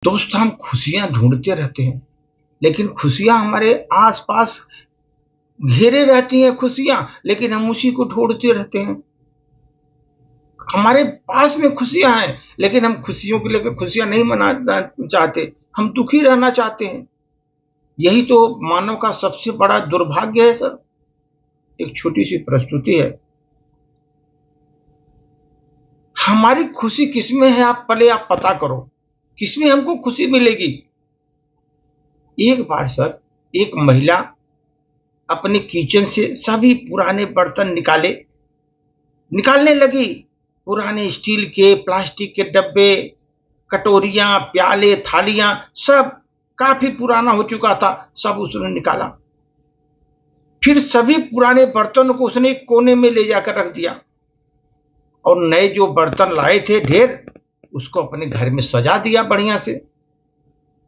दोस्त हम खुशियां ढूंढते रहते हैं, लेकिन खुशियां हमारे आसपास घेरे रहती हैं खुशियां, लेकिन हम उसी को ढूंढते रहते हैं। हमारे पास में खुशियां हैं, लेकिन हम खुशियों को लेकर खुशियां नहीं मनाना चाहते, हम दुखी रहना चाहते हैं। यही तो मानव का सबसे बड़ा दुर्भाग्य है सर। एक छोटी सी प्रस्तुति है। हमारी खुशी किसमें है, आप पता करो किसमें हमको खुशी मिलेगी। एक बार सर एक महिला अपने किचन से सभी पुराने बर्तन निकालने लगी। पुराने स्टील के, प्लास्टिक के डब्बे, कटोरियां, प्याले, थालियां, सब काफी पुराना हो चुका था, सब उसने निकाला। फिर सभी पुराने बर्तनों को उसने एक कोने में ले जाकर रख दिया और नए जो बर्तन लाए थे ढेर, उसको अपने घर में सजा दिया बढ़िया से।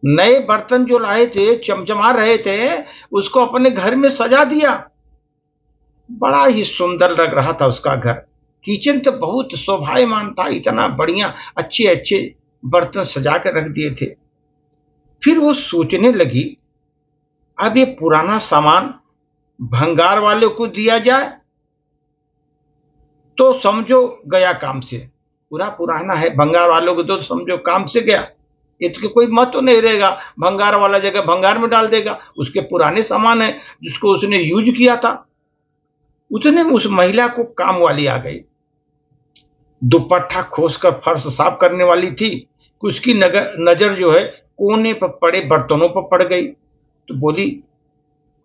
नए बर्तन जो लाए थे, चमचमा रहे थे, उसको अपने घर में सजा दिया। बड़ा ही सुंदर लग रहा था उसका घर। किचन तो बहुत शोभायमान था, इतना बढ़िया अच्छे अच्छे बर्तन सजा कर रख दिए थे। फिर वो सोचने लगी, अब ये पुराना सामान भंगार वाले को दिया जाए तो समझो गया काम से। पूरा पुराना है, भंगार वालों को तो समझो काम से गया। इसके कोई मत तो नहीं रहेगा, भंगार वाला जगह भंगार में डाल देगा। उसके पुराने सामान है जिसको उसने यूज किया था। उतने में उस महिला को काम वाली आ गई। दुपट्टा खोसकर फर्श साफ करने वाली थी कि उसकी नजर जो है कोने पर पड़े बर्तनों पर पड़ गई। तो बोली,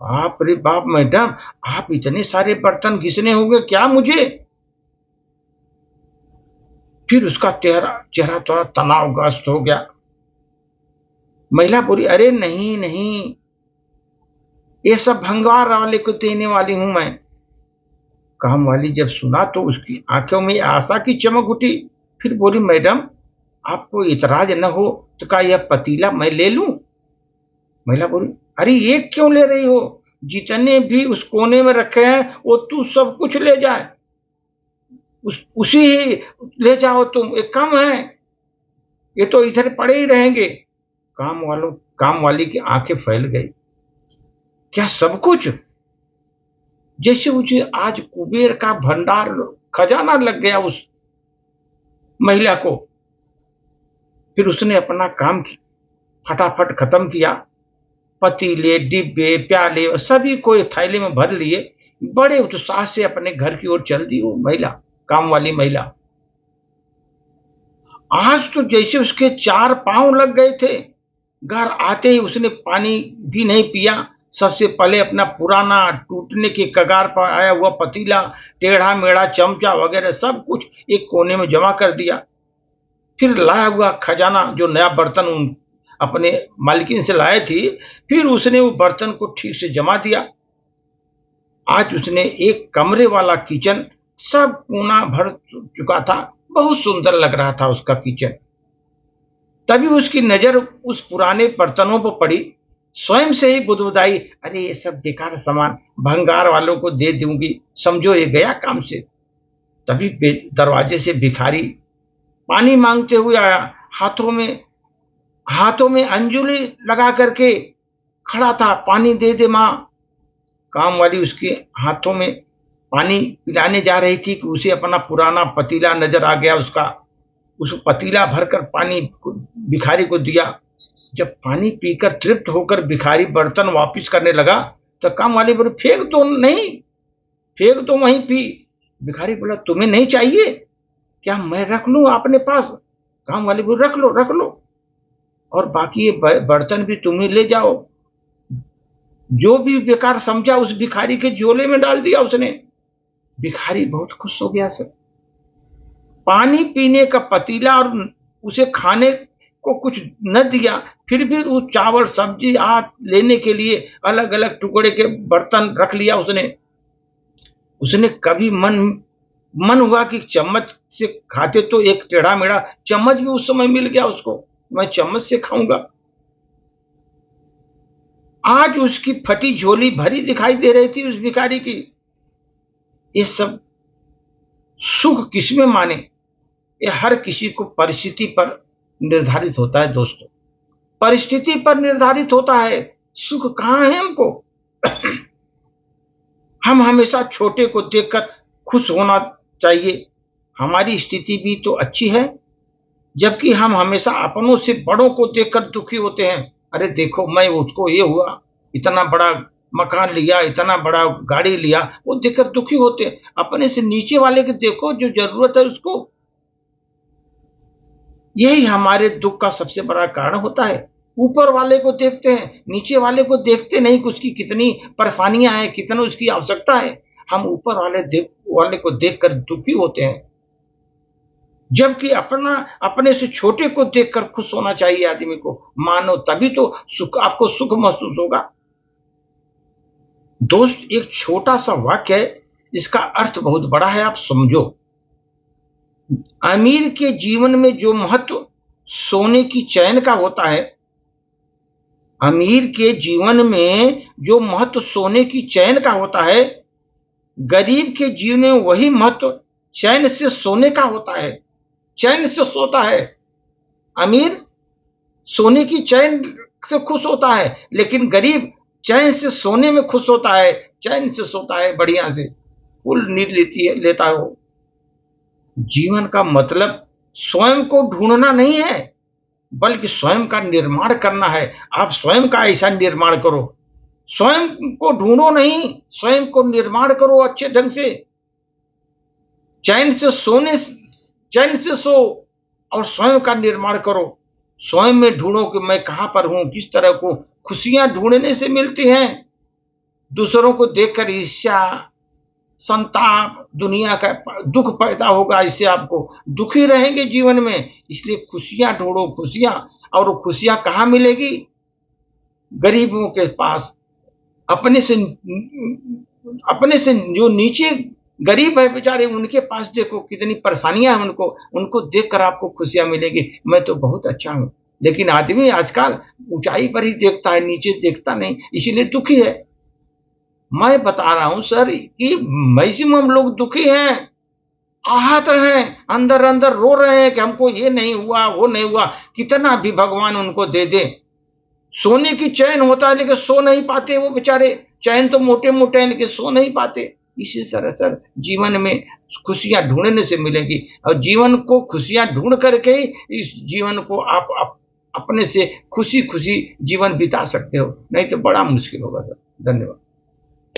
बाप रे बाप मैडम, आप इतने सारे बर्तन घिसने होंगे क्या मुझे? फिर उसका चेहरा थोड़ा तनावग्रस्त हो गया। महिला बोली, अरे नहीं नहीं, ये सब भंगार वाले को देने वाली हूं मैं। काम वाली जब सुना तो उसकी आंखों में आशा की चमक उठी। फिर बोली, मैडम आपको इतराज न हो तो क्या यह पतीला मैं ले लूं? महिला बोली, अरे ये क्यों ले रही हो? जितने भी उस कोने में रखे हैं वो तू सब कुछ ले जाए, उसी ही ले जाओ तुम, ये कम है, ये तो इधर पड़े ही रहेंगे। काम वाली की आंखें फैल गई। क्या सब कुछ? जैसे मुझे आज कुबेर का भंडार खजाना लग गया उस महिला को। फिर उसने अपना काम फटाफट खत्म किया। पतीले, डिब्बे, प्याले सभी को थैले में भर लिए, बड़े उत्साह से अपने घर की ओर चल दी वो महिला, काम वाली महिला। आज तो जैसे उसके 4 पांव लग गए थे। घर आते ही उसने पानी भी नहीं पिया। सबसे पहले अपना पुराना टूटने के कगार पर आया हुआ पतीला, टेढ़ा मेढ़ा चमचा वगैरह सब कुछ एक कोने में जमा कर दिया। फिर लाया हुआ खजाना, जो नया बर्तन अपने मालकिन से लाए थी, फिर उसने वो बर्तन को ठीक से जमा दिया। आज उसने एक कमरे वाला किचन सब कोना भर चुका था। बहुत सुंदर लग रहा था उसका किचन। तभी उसकी नजर उस पुराने बर्तनों पर पड़ी। स्वयं से ही बुदबुदाई, अरे ये सब बेकार सामान भंगार वालों को दे दूंगी, समझो ये गया काम से। तभी दरवाजे से भिखारी पानी मांगते हुए आया। हाथों में अंजुली लगा करके खड़ा था, पानी दे दे मां। काम वाली उसके हाथों में पानी पिलाने जा रही थी कि उसे अपना पुराना पतीला नजर आ गया उसका। उस पतीला भरकर पानी भिखारी को दिया। जब पानी पीकर तृप्त होकर भिखारी बर्तन वापस करने लगा तो काम वाली बोले, फेंक दो, नहीं फेंक दो, वहीं पी। भिखारी बोला, तुम्हें नहीं चाहिए क्या? मैं रख लूं अपने पास। काम वाली बोले, रख लो, और बाकी ये बर्तन भी तुम ही ले जाओ। जो भी बेकार समझा उस भिखारी के झोले में डाल दिया उसने। भिखारी बहुत खुश हो गया सर। पानी पीने का पतीला और उसे खाने को कुछ न दिया, फिर भी वो चावल सब्जी हाथ लेने के लिए अलग अलग टुकड़े के बर्तन रख लिया उसने कभी मन हुआ कि चम्मच से खाते तो एक टेढ़ा मेढ़ा चम्मच भी उस समय मिल गया उसको, मैं चम्मच से खाऊंगा। आज उसकी फटी झोली भरी दिखाई दे रही थी उस भिखारी की। ये सब सुख किसमें माने? ये हर किसी को परिस्थिति पर निर्धारित होता है दोस्तों। परिस्थिति पर निर्धारित होता है। सुख कहाँ है हमको? हम हमेशा छोटे को देखकर खुश होना चाहिए। हमारी स्थिति भी तो अच्छी है, जबकि हम हमेशा अपनों से बड़ों को देखकर दुखी होते हैं। अरे देखो, मैं उसको ये हुआ, इतना बड़ा मकान लिया, इतना बड़ा गाड़ी लिया, वो देखकर दुखी होते हैं। अपने से नीचे वाले को देखो, जो जरूरत है उसको। यही हमारे दुख का सबसे बड़ा कारण होता है। ऊपर वाले को देखते हैं, नीचे वाले को देखते नहीं कि उसकी कितनी परेशानियां हैं, कितना उसकी आवश्यकता है। हम ऊपर वाले को देखकर दुखी होते हैं, जबकि अपने से छोटे को देखकर खुश होना चाहिए आदमी को। मानो तभी तो आपको सुख महसूस होगा। दोस्त, एक छोटा सा वाक्य है, इसका अर्थ बहुत बड़ा है, आप समझो। अमीर के जीवन में जो महत्व सोने की चैन का होता है, अमीर के जीवन में जो महत्व सोने की चैन का होता है, गरीब के जीवन में वही महत्व चैन से सोने का होता है। चैन से सोता है। अमीर सोने की चैन से खुश होता है, लेकिन गरीब चैन से सोने में खुश होता है, चैन से सोता है, बढ़िया से फुल नींद लेता हो। जीवन का मतलब स्वयं को ढूंढना नहीं है, बल्कि स्वयं का निर्माण करना है। आप स्वयं का ऐसा निर्माण करो। स्वयं को ढूंढो नहीं, स्वयं को निर्माण करो अच्छे ढंग से। चैन से सो और स्वयं का निर्माण करो। स्वयं में ढूंढो कि मैं कहां पर हूं, किस तरह को। खुशियां ढूंढने से मिलती हैं। दूसरों को देखकर ईर्ष्या, संताप, दुनिया का दुख पैदा होगा। इससे आपको दुखी रहेंगे जीवन में। इसलिए खुशियां ढूंढो, खुशियां। और वो खुशियां कहां मिलेगी? गरीबों के पास। अपने से जो नीचे गरीब है बेचारे, उनके पास देखो कितनी परेशानियां हैं। उनको देखकर आपको खुशियां मिलेगी। मैं तो बहुत अच्छा हूं। लेकिन आदमी आजकल ऊंचाई पर ही देखता है, नीचे देखता नहीं, इसीलिए दुखी है। मैं बता रहा हूं सर कि मैक्सिमम लोग दुखी हैं, आहत हैं, अंदर अंदर रो रहे हैं कि हमको ये नहीं हुआ, वो नहीं हुआ। कितना भी भगवान उनको दे दे। सोने की चैन होता है, लेकिन सो नहीं पाते वो बेचारे। चैन तो मोटे मोटे हैं, लेकिन सो नहीं पाते। इसी तरह सर जीवन में खुशियां ढूंढने से मिलेगी, और जीवन को खुशियां ढूंढ करके ही इस जीवन को आप अपने से खुशी खुशी जीवन बिता सकते हो। नहीं तो बड़ा मुश्किल होगा सर। धन्यवाद।